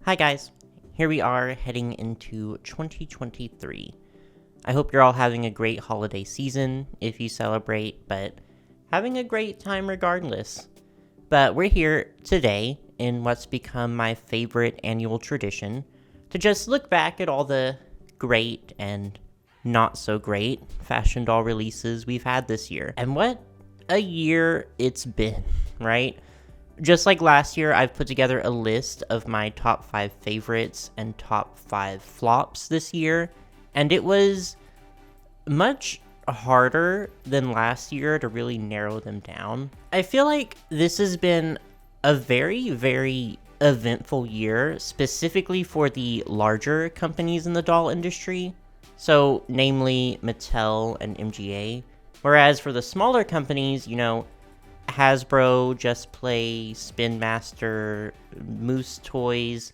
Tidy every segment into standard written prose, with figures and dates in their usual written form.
Hi guys, here we are heading into 2023. I hope you're all having a great holiday season if you celebrate, but having a great time regardless. But we're here today in what's become my favorite annual tradition to just look back at all the great and not so great fashion doll releases we've had this year. And what a year it's been, right? Just like last year, I've put together a list of my top 5 favorites and top 5 flops this year, and it was much harder than last year to really narrow them down. I feel like this has been a very, very eventful year, specifically for the larger companies in the doll industry, so namely Mattel and MGA, whereas for the smaller companies, Hasbro, Just Play, Spin Master, Moose Toys,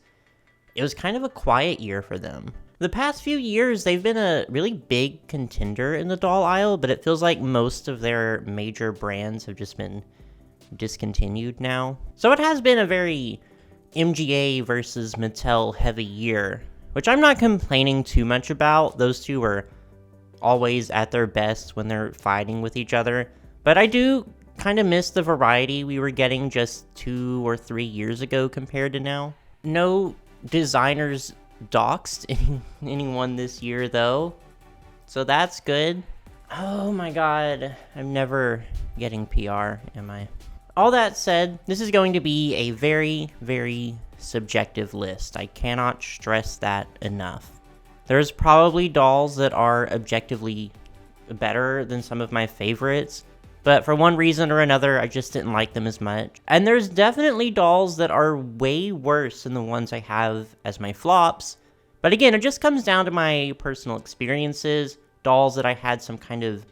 it was kind of a quiet year for them. The past few years, they've been a really big contender in the doll aisle, but it feels like most of their major brands have just been discontinued now. So it has been a very MGA versus Mattel heavy year, which I'm not complaining too much about. Those two are always at their best when they're fighting with each other, but I do kind of miss the variety we were getting just 2 or 3 years ago compared to now. No designers doxed anyone this year though, so that's good. Oh my god, I'm never getting PR, am I? All that said, this is going to be a very, very subjective list. I cannot stress that enough. There's probably dolls that are objectively better than some of my favorites, but for one reason or another, I just didn't like them as much. And there's definitely dolls that are way worse than the ones I have as my flops. But again, it just comes down to my personal experiences, dolls that I had some kind of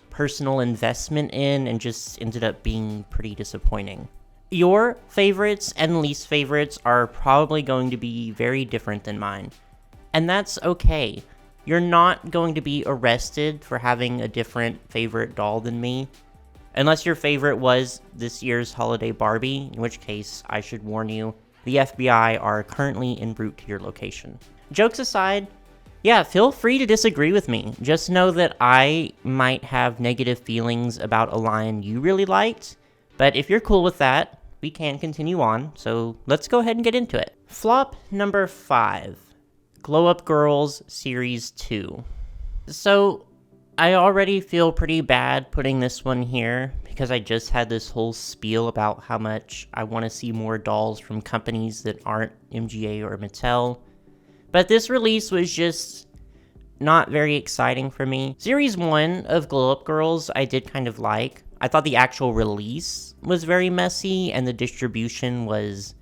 personal investment in and just ended up being pretty disappointing. Your favorites and least favorites are probably going to be very different than mine. And that's okay. You're not going to be arrested for having a different favorite doll than me. Unless your favorite was this year's holiday Barbie, in which case I should warn you, the FBI are currently en route to your location. Jokes aside, yeah, feel free to disagree with me. Just know that I might have negative feelings about a line you really liked, but if you're cool with that, we can continue on, so let's go ahead and get into it. Flop number 5. Glow Up Girls Series 2. So, I already feel pretty bad putting this one here because I just had this whole spiel about how much I want to see more dolls from companies that aren't MGA or Mattel. But this release was just not very exciting for me. Series 1 of Glow Up Girls I did kind of like. I thought the actual release was very messy and the distribution was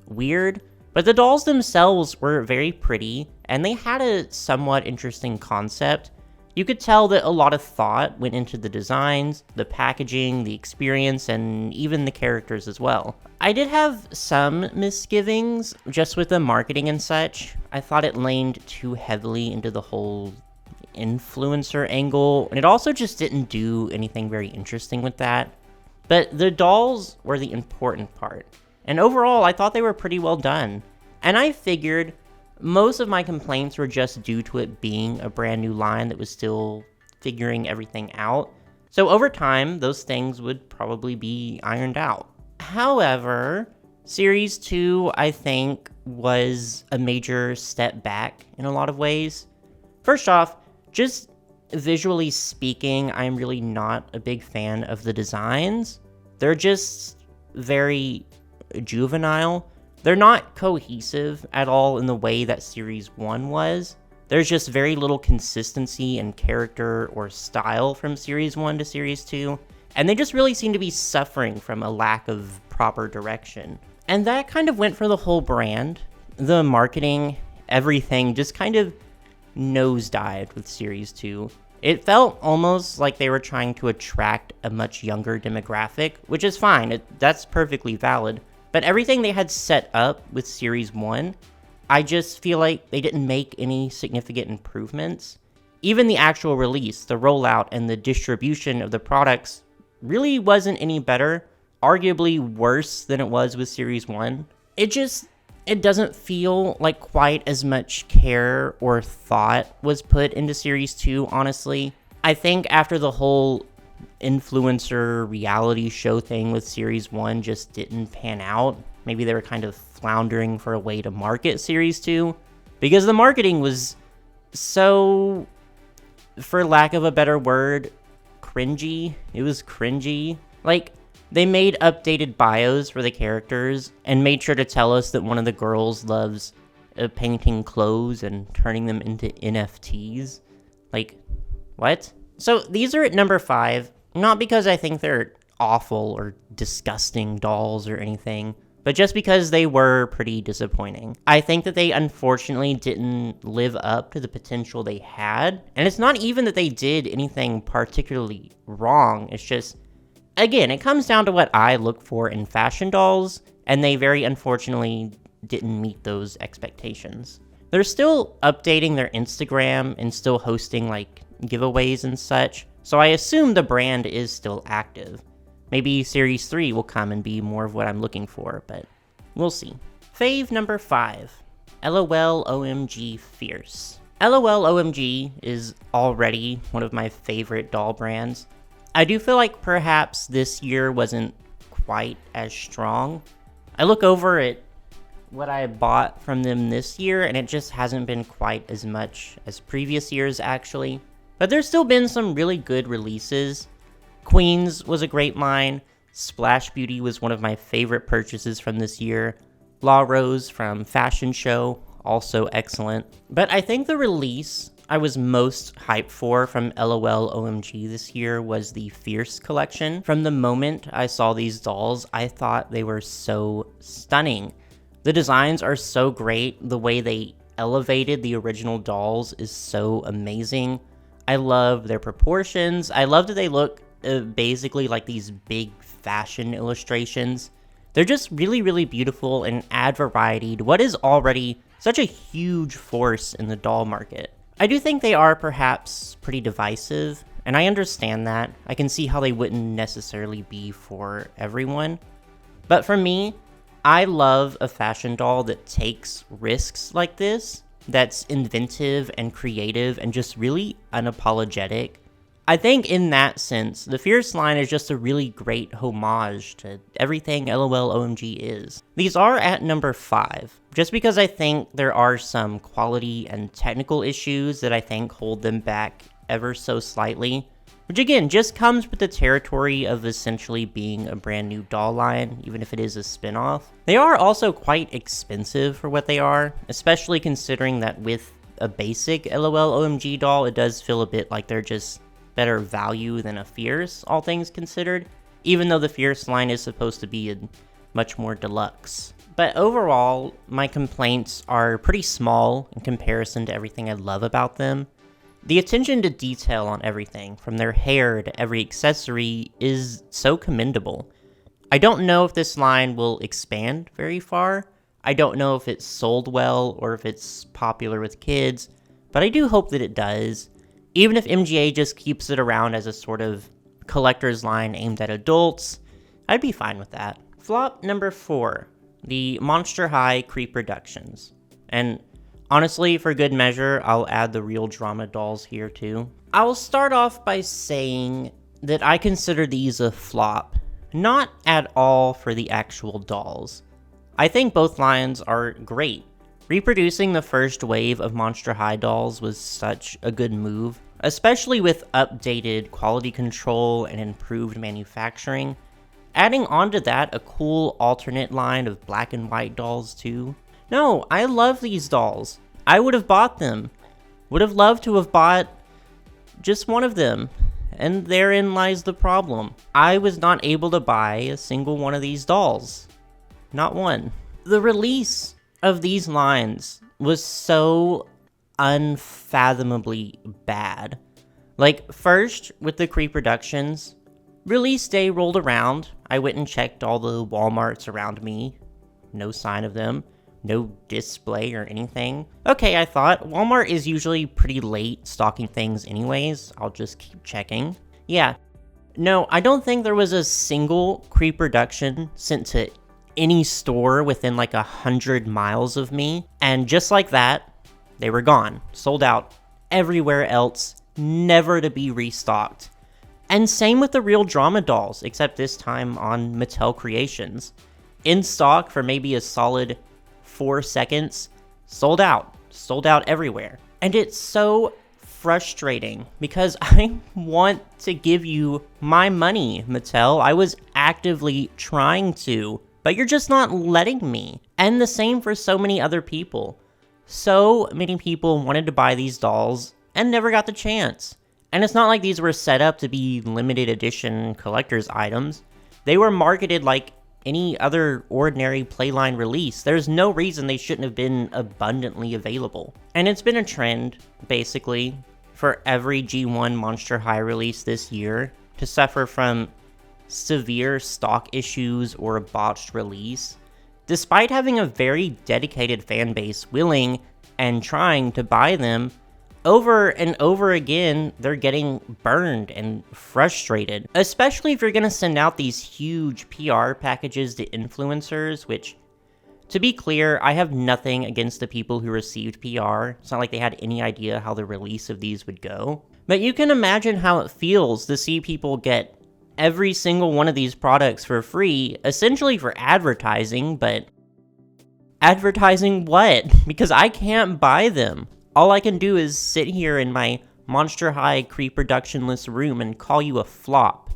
weird. But the dolls themselves were very pretty, and they had a somewhat interesting concept. You could tell that a lot of thought went into the designs, the packaging, the experience, and even the characters as well. I did have some misgivings just with the marketing and such. I thought it leaned too heavily into the whole influencer angle, and it also just didn't do anything very interesting with that. But the dolls were the important part. And overall, I thought they were pretty well done. And I figured most of my complaints were just due to it being a brand new line that was still figuring everything out. So over time, those things would probably be ironed out. However, Series 2, I think, was a major step back in a lot of ways. First off, just visually speaking, I'm really not a big fan of the designs. They're just very juvenile. They're not cohesive at all in the way that Series 1 was. There's just very little consistency in character or style from Series 1 to Series 2, and they just really seem to be suffering from a lack of proper direction. And that kind of went for the whole brand. The marketing, everything just kind of nosedived with Series 2. It felt almost like they were trying to attract a much younger demographic, which is fine, that's perfectly valid. But everything they had set up with Series 1, I just feel like they didn't make any significant improvements. Even the actual release, the rollout, and the distribution of the products really wasn't any better, arguably worse than it was with Series 1. It just it doesn't feel like quite as much care or thought was put into Series 2, honestly. I think after the whole influencer reality show thing with Series 1 just didn't pan out, maybe they were kind of floundering for a way to market Series 2, because the marketing was so, for lack of a better word, cringy. It was cringy. Like, they made updated bios for the characters and made sure to tell us that one of the girls loves painting clothes and turning them into NFTs. Like, what? So these are at number 5, not because I think they're awful or disgusting dolls or anything, but just because they were pretty disappointing. I think that they unfortunately didn't live up to the potential they had, and it's not even that they did anything particularly wrong, it's just, again, it comes down to what I look for in fashion dolls, and they very unfortunately didn't meet those expectations. They're still updating their Instagram and still hosting like giveaways and such, so I assume the brand is still active. Maybe Series 3 will come and be more of what I'm looking for, but we'll see. Fave number 5, LOL OMG Fierce. LOL OMG is already one of my favorite doll brands. I do feel like perhaps this year wasn't quite as strong. I look over at what I bought from them this year, and it just hasn't been quite as much as previous years, actually. But there's still been some really good releases. Queens was a great line. Splash Beauty was one of my favorite purchases from this year. La Rose from Fashion Show, also excellent. But I think the release I was most hyped for from LOL OMG this year was the Fierce collection. From the moment I saw these dolls, I thought they were so stunning. The designs are so great. The way they elevated the original dolls is so amazing. I love their proportions. I love that they look basically like these big fashion illustrations. They're just really, really beautiful and add variety to what is already such a huge force in the doll market. I do think they are perhaps pretty divisive, and I understand that. I can see how they wouldn't necessarily be for everyone. But for me, I love a fashion doll that takes risks like this, that's inventive and creative and just really unapologetic. I think in that sense, the Fierce line is just a really great homage to everything LOL OMG is. These are at number 5, just because I think there are some quality and technical issues that I think hold them back ever so slightly, which again just comes with the territory of essentially being a brand new doll line, even if it is a spin-off. They are also quite expensive for what they are, especially considering that with a basic LOL OMG doll, it does feel a bit like they're just better value than a Fierce, all things considered, even though the Fierce line is supposed to be a much more deluxe. But overall, my complaints are pretty small in comparison to everything I love about them. The attention to detail on everything, from their hair to every accessory, is so commendable. I don't know if this line will expand very far. I don't know if it's sold well or if it's popular with kids, but I do hope that it does. Even if MGA just keeps it around as a sort of collector's line aimed at adults, I'd be fine with that. Flop number 4, the Monster High Creep Reductions. And honestly, for good measure, I'll add the real drama dolls here too. I'll start off by saying that I consider these a flop, not at all for the actual dolls. I think both lines are great. Reproducing the first wave of Monster High dolls was such a good move, especially with updated quality control and improved manufacturing. Adding onto that a cool alternate line of black and white dolls too. No, I love these dolls. I would have bought them. Would have loved to have bought just one of them. And therein lies the problem. I was not able to buy a single one of these dolls. Not one. The release of these lines was so unfathomably bad. Like, first, with the Creep Reductions, release day rolled around. I went and checked all the Walmarts around me. No sign of them. No display or anything. Okay, I thought, Walmart is usually pretty late stocking things anyways. I'll just keep checking. Yeah. No, I don't think there was a single Creep Reduction sent to any store within like 100 miles of me. And just like that, they were gone. Sold out everywhere else, never to be restocked. And same with the real drama dolls, except this time on Mattel Creations. In stock for maybe a solid 4 seconds, sold out everywhere. And it's so frustrating because I want to give you my money, Mattel. I was actively trying to, but you're just not letting me. And the same for so many other people. So many people wanted to buy these dolls and never got the chance. And it's not like these were set up to be limited edition collector's items. They were marketed like any other ordinary Playline release. There's no reason they shouldn't have been abundantly available. And it's been a trend, basically, for every G1 Monster High release this year to suffer from severe stock issues or a botched release, despite having a very dedicated fan base willing and trying to buy them. Over and over again, they're getting burned and frustrated, especially if you're going to send out these huge PR packages to influencers, which, to be clear, I have nothing against the people who received PR. It's not like they had any idea how the release of these would go. But you can imagine how it feels to see people get every single one of these products for free, essentially for advertising, but advertising what? Because I can't buy them. All I can do is sit here in my Monster High pre-productionless room and call you a flop.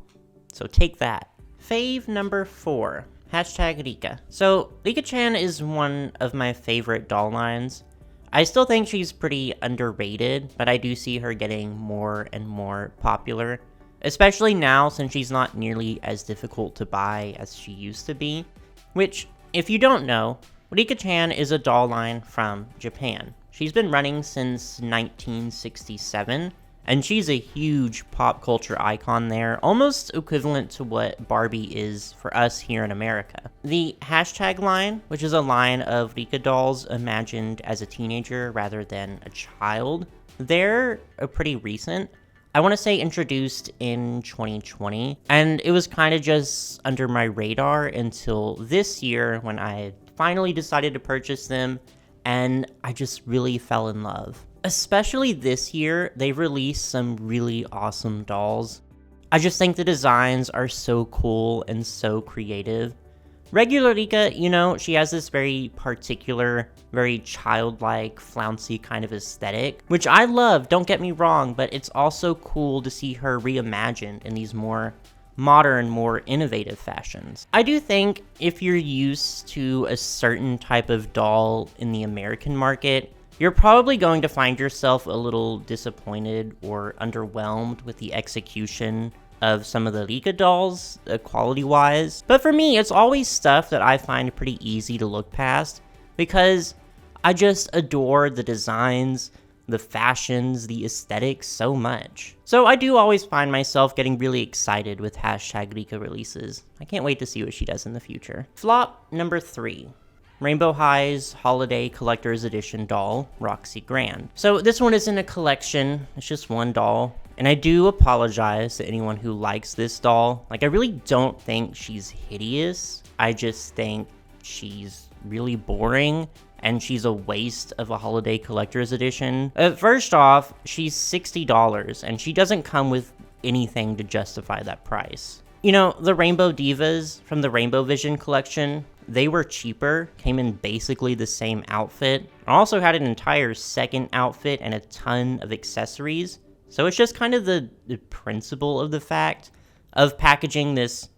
So take that. Fave number 4. #Rika. So, Rika-chan is one of my favorite doll lines. I still think she's pretty underrated, but I do see her getting more and more popular. Especially now, since she's not nearly as difficult to buy as she used to be. Which, if you don't know, Rika-chan is a doll line from Japan. She's been running since 1967, and she's a huge pop culture icon there, almost equivalent to what Barbie is for us here in America. The hashtag line, which is a line of Rika dolls imagined as a teenager rather than a child, they're pretty recent. I want to say introduced in 2020, and it was kind of just under my radar until this year when I finally decided to purchase them, and I just really fell in love. Especially this year, they've released some really awesome dolls. I just think the designs are so cool and so creative. Regular Rika, you know, she has this very particular, very childlike, flouncy kind of aesthetic, which I love, don't get me wrong, but it's also cool to see her reimagined in these more modern, more innovative fashions. I do think if you're used to a certain type of doll in the American market, you're probably going to find yourself a little disappointed or underwhelmed with the execution of some of the Rika dolls, quality-wise. But for me, it's always stuff that I find pretty easy to look past, because I just adore the designs, the fashions, the aesthetics so much. So I do always find myself getting really excited with #Rika releases. I can't wait to see what she does in the future. Flop number 3. Rainbow High's Holiday Collector's Edition doll, Roxy Grand. So this one isn't a collection, it's just one doll. And I do apologize to anyone who likes this doll. Like, I really don't think she's hideous. I just think she's really boring, and she's a waste of a Holiday Collector's Edition. First off, she's $60, and she doesn't come with anything to justify that price. You know, the Rainbow Divas from the Rainbow Vision collection, they were cheaper, came in basically the same outfit, and also had an entire second outfit and a ton of accessories. So it's just kind of the principle of the fact of packaging this,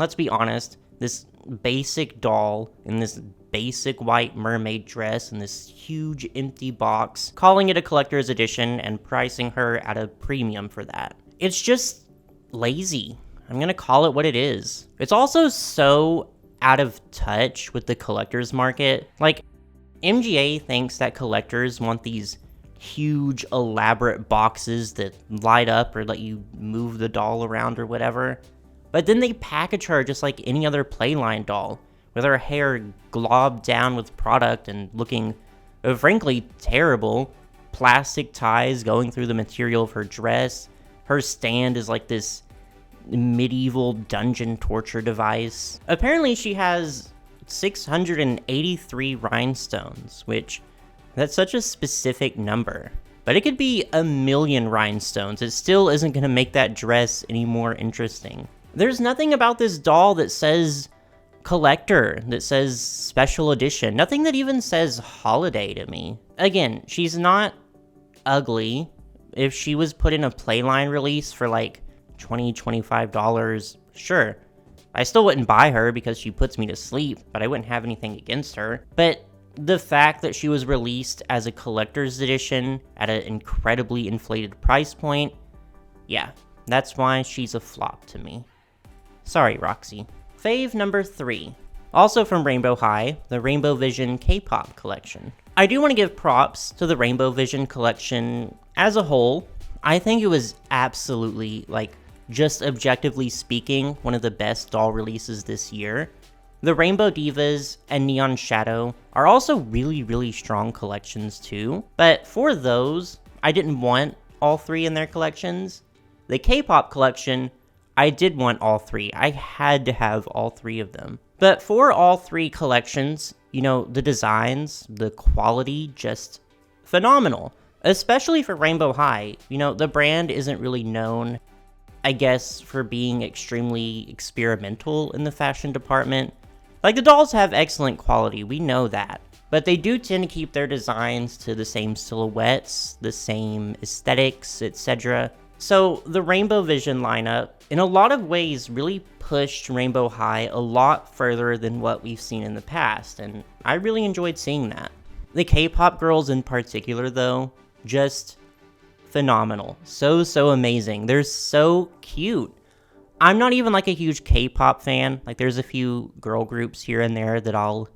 let's be honest, this basic doll in this basic white mermaid dress in this huge empty box, calling it a collector's edition and pricing her at a premium for that. It's just lazy. I'm gonna call it what it is. It's also so out of touch with the collector's market. Like, MGA thinks that collectors want these huge, elaborate boxes that light up or let you move the doll around or whatever. But then they package her just like any other Playline doll, with her hair globbed down with product and looking, frankly, terrible. Plastic ties going through the material of her dress. Her stand is like this medieval dungeon torture device. Apparently she has 683 rhinestones, which that's such a specific number. But it could be a million rhinestones. It still isn't going to make that dress any more interesting. There's nothing about this doll that says collector, that says special edition. Nothing that even says holiday to me. Again, she's not ugly. If she was put in a Playline release for like $20, $25, sure. I still wouldn't buy her because she puts me to sleep, but I wouldn't have anything against her. But the fact that she was released as a collector's edition at an incredibly inflated price point, yeah, that's why she's a flop to me. Sorry, Roxy. Fave number 3. Also from Rainbow High, the Rainbow Vision K-pop collection. I do want to give props to the Rainbow Vision collection as a whole. I think it was absolutely, just objectively speaking, one of the best doll releases this year. The Rainbow Divas and Neon Shadow are also really, really strong collections too. But for those, I didn't want all 3 in their collections. The K-pop collection, I did want all 3. I had to have all 3 of them. But for all 3 collections, the designs, the quality, just phenomenal. Especially for Rainbow High. The brand isn't really known, I guess, for being extremely experimental in the fashion department. The dolls have excellent quality, we know that. But they do tend to keep their designs to the same silhouettes, the same aesthetics, etc. So the Rainbow Vision lineup, in a lot of ways, really pushed Rainbow High a lot further than what we've seen in the past, and I really enjoyed seeing that. The K-pop girls in particular, though, just phenomenal. So amazing. They're so cute. I'm not even a huge K-pop fan. There's a few girl groups here and there that I'll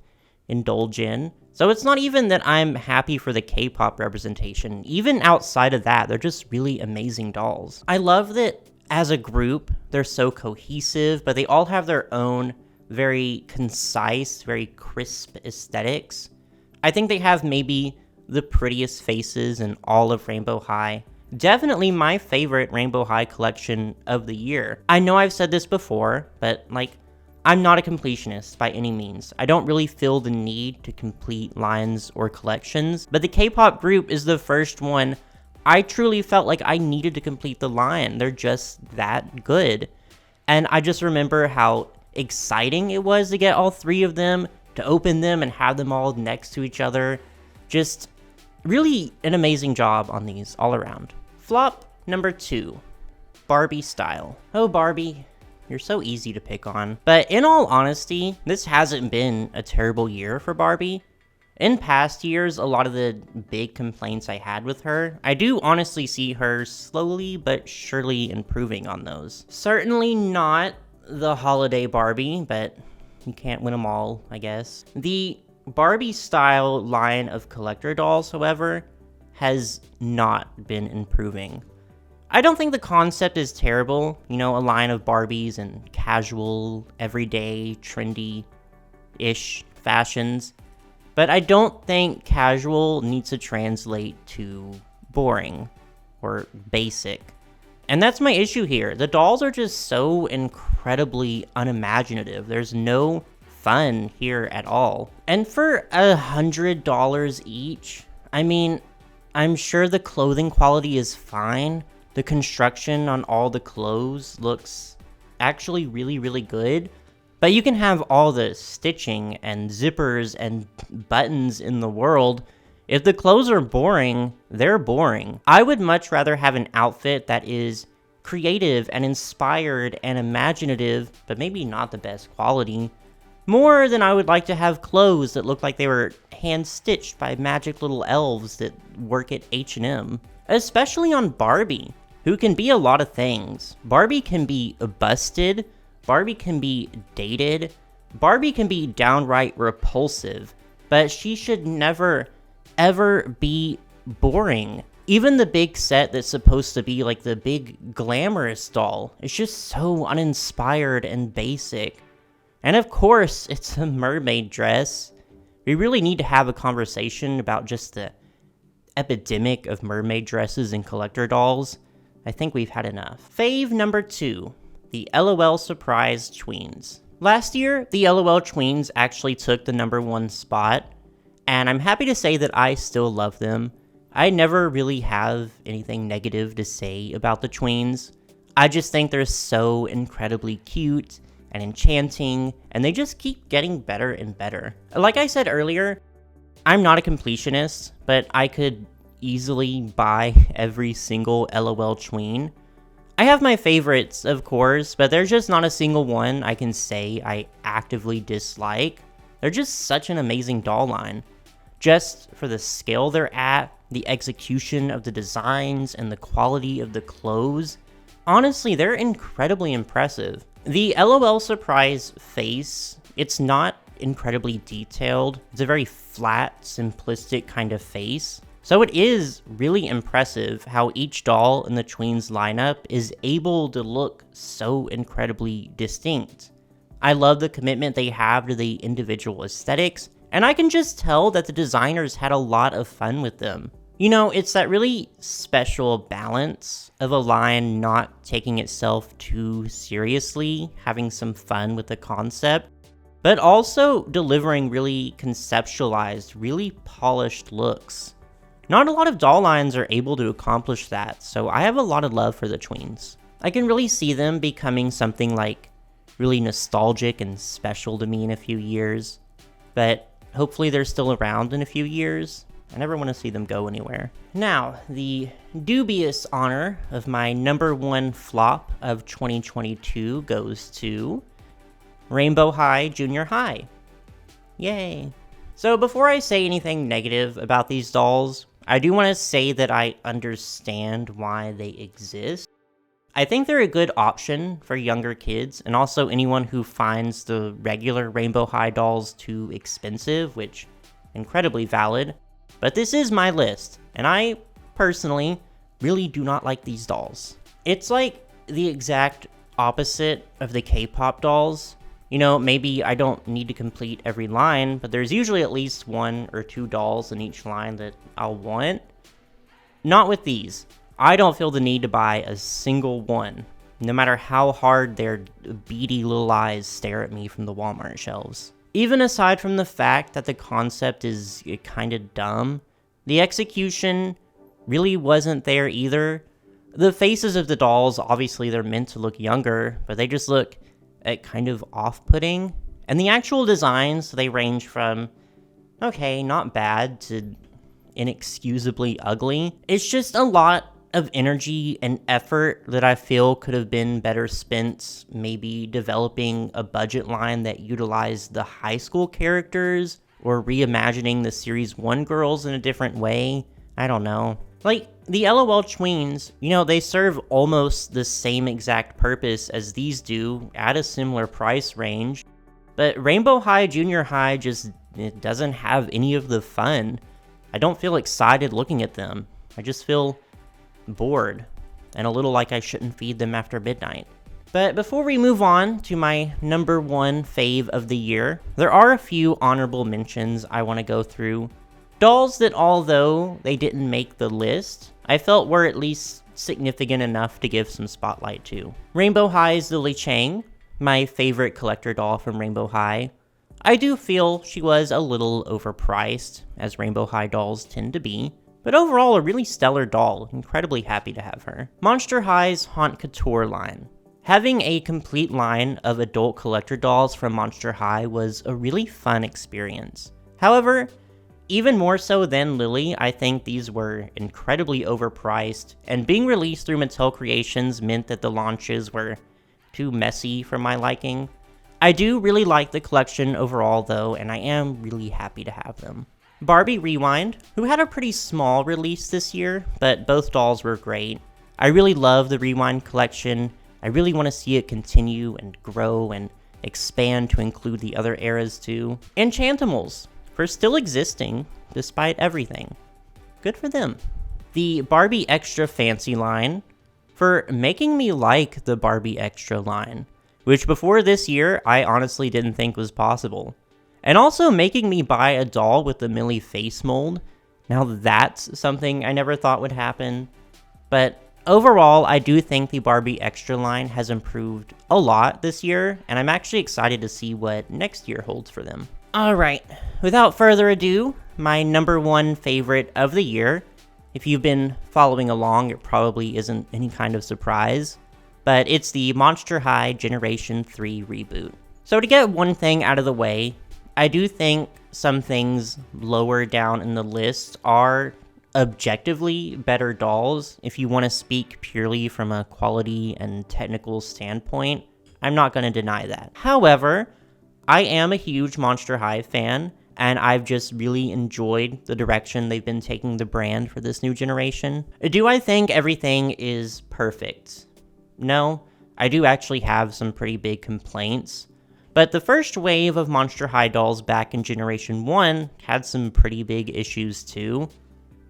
indulge in. So it's not even that I'm happy for the K-pop representation. Even outside of that, they're just really amazing dolls. I love that as a group, they're so cohesive, but they all have their own very concise, very crisp aesthetics. I think they have maybe the prettiest faces in all of Rainbow High. Definitely my favorite Rainbow High collection of the year. I know I've said this before, but I'm not a completionist by any means. I don't really feel the need to complete lines or collections, but the K-pop group is the first one I truly felt like I needed to complete the line. They're just that good. And I just remember how exciting it was to get all 3 of them, to open them and have them all next to each other. Just really an amazing job on these all around. Flop number 2, Barbie style. Oh, Barbie, you're so easy to pick on. But in all honesty, this hasn't been a terrible year for Barbie. In past years, a lot of the big complaints I had with her, I do honestly see her slowly but surely improving on those. Certainly not the holiday Barbie, but you can't win them all, I guess. The Barbie style line of collector dolls, however, has not been improving. I don't think the concept is terrible, a line of Barbies in casual, everyday, trendy-ish fashions, but I don't think casual needs to translate to boring or basic. And that's my issue here. The dolls are just so incredibly unimaginative. There's no fun here at all. And for $100 each, I'm sure the clothing quality is fine. The construction on all the clothes looks actually really, really good. But you can have all the stitching and zippers and buttons in the world. If the clothes are boring, they're boring. I would much rather have an outfit that is creative and inspired and imaginative, but maybe not the best quality, more than I would like to have clothes that look like they were hand-stitched by magic little elves that work at H&M. Especially on Barbie, who can be a lot of things. Barbie can be busted, Barbie can be dated, Barbie can be downright repulsive, but she should never, ever be boring. Even the big set that's supposed to be the big glamorous doll is just so uninspired and basic. And of course, it's a mermaid dress. We really need to have a conversation about just the epidemic of mermaid dresses and collector dolls. I think we've had enough. Fave number 2, the LOL Surprise Tweens. Last year, the LOL tweens actually took the #1 spot, and I'm happy to say that I still love them. I never really have anything negative to say about the tweens. I just think they're so incredibly cute and enchanting, and they just keep getting better and better. Like I said earlier, I'm not a completionist, but I could easily buy every single LOL tween. I have my favorites, of course, but there's just not a single one I can say I actively dislike. They're just such an amazing doll line. Just for the scale they're at, the execution of the designs, and the quality of the clothes. Honestly, they're incredibly impressive. The LOL Surprise face, it's not incredibly detailed. It's a very flat, simplistic kind of face. So it is really impressive how each doll in the tweens lineup is able to look so incredibly distinct. I love the commitment they have to the individual aesthetics, and I can just tell that the designers had a lot of fun with them. You know, it's that really special balance of a line not taking itself too seriously, having some fun with the concept, but also delivering really conceptualized, really polished looks. Not a lot of doll lines are able to accomplish that, so I have a lot of love for the tweens. I can really see them becoming something like really nostalgic and special to me in a few years, but hopefully they're still around in a few years. I never want to see them go anywhere. Now, the dubious honor of my #1 flop of 2022 goes to Rainbow High Junior High. Yay. So before I say anything negative about these dolls, I do want to say that I understand why they exist. I think they're a good option for younger kids, and also anyone who finds the regular Rainbow High dolls too expensive, which incredibly valid. But this is my list, and I personally really do not like these dolls. It's like the exact opposite of the K-pop dolls. You know, maybe I don't need to complete every line, but there's usually at least 1 or 2 dolls in each line that I'll want. Not with these. I don't feel the need to buy a single one, no matter how hard their beady little eyes stare at me from the Walmart shelves. Even aside from the fact that the concept is kinda dumb, the execution really wasn't there either. The faces of the dolls, obviously they're meant to look younger, but they just look kind of off-putting. And the actual designs, they range from, okay, not bad, to inexcusably ugly. It's just a lot of energy and effort that I feel could have been better spent maybe developing a budget line that utilized the high school characters, or reimagining the Series 1 girls in a different way. I don't know. Like, the LOL tweens, you know, they serve almost the same exact purpose as these do, at a similar price range, but Rainbow High Junior High just, it doesn't have any of the fun. I don't feel excited looking at them. I just feel bored, and a little like I shouldn't feed them after midnight. But before we move on to my #1 fave of the year, there are a few honorable mentions I want to go through. Dolls that, although they didn't make the list, I felt were at least significant enough to give some spotlight to. Rainbow High's Lily Chang, my favorite collector doll from Rainbow High. I do feel she was a little overpriced, as Rainbow High dolls tend to be, but overall a really stellar doll, incredibly happy to have her. Monster High's Haunt Couture line. Having a complete line of adult collector dolls from Monster High was a really fun experience. However, even more so than Lily, I think these were incredibly overpriced, and being released through Mattel Creations meant that the launches were too messy for my liking. I do really like the collection overall though, and I am really happy to have them. Barbie Rewind, who had a pretty small release this year, but both dolls were great. I really love the Rewind collection. I really want to see it continue and grow and expand to include the other eras too. Enchantimals, for still existing despite everything. Good for them. The Barbie Extra Fancy line, for making me like the Barbie Extra line, which before this year I honestly didn't think was possible. And also making me buy a doll with the Millie face mold. Now that's something I never thought would happen, but Overall, I do think the Barbie Extra line has improved a lot this year, and I'm actually excited to see what next year holds for them. Alright, without further ado, my number one favorite of the year. If you've been following along, it probably isn't any kind of surprise, but it's the Monster High Generation 3 reboot. So to get one thing out of the way, I do think some things lower down in the list are objectively better dolls. If you want to speak purely from a quality and technical standpoint, I'm not going to deny that. However, I am a huge Monster High fan, and I've just really enjoyed the direction they've been taking the brand for this new generation. Do I think everything is perfect? No, I do actually have some pretty big complaints. But the first wave of Monster High dolls back in Generation 1 had some pretty big issues too.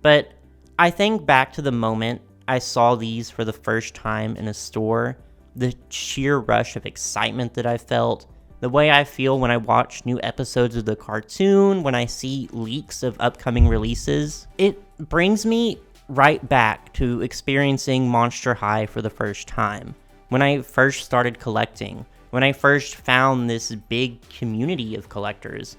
But I think back to the moment I saw these for the first time in a store, the sheer rush of excitement that I felt, the way I feel when I watch new episodes of the cartoon, when I see leaks of upcoming releases, it brings me right back to experiencing Monster High for the first time. When I first started collecting, when I first found this big community of collectors.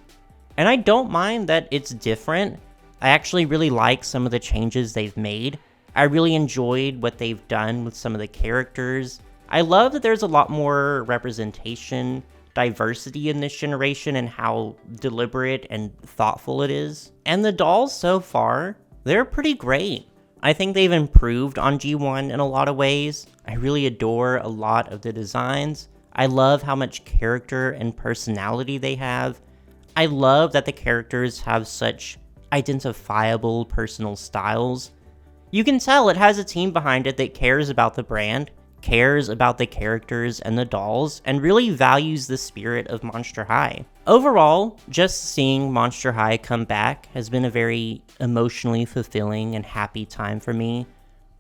And I don't mind that it's different. I actually really like some of the changes they've made. I really enjoyed what they've done with some of the characters. I love that there's a lot more representation, diversity in this generation, and how deliberate and thoughtful it is. And the dolls so far, they're pretty great. I think they've improved on G1 in a lot of ways. I really adore a lot of the designs. I love how much character and personality they have. I love that the characters have such identifiable personal styles. You can tell it has a team behind it that cares about the brand, cares about the characters and the dolls, and really values the spirit of Monster High. Overall, just seeing Monster High come back has been a very emotionally fulfilling and happy time for me.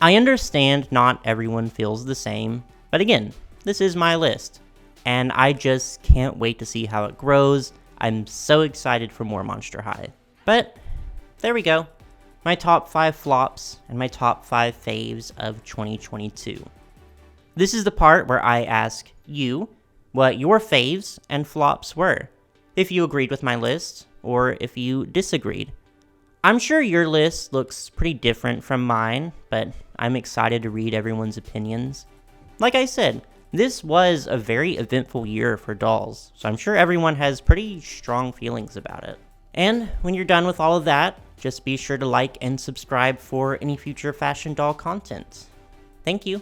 I understand not everyone feels the same, but again, this is my list, and I just can't wait to see how it grows. I'm so excited for more Monster High. But there we go. My top 5 flops and my top 5 faves of 2022. This is the part where I ask you what your faves and flops were, if you agreed with my list, or if you disagreed. I'm sure your list looks pretty different from mine, but I'm excited to read everyone's opinions. Like I said, this was a very eventful year for dolls, so I'm sure everyone has pretty strong feelings about it. And when you're done with all of that, just be sure to like and subscribe for any future fashion doll content. Thank you.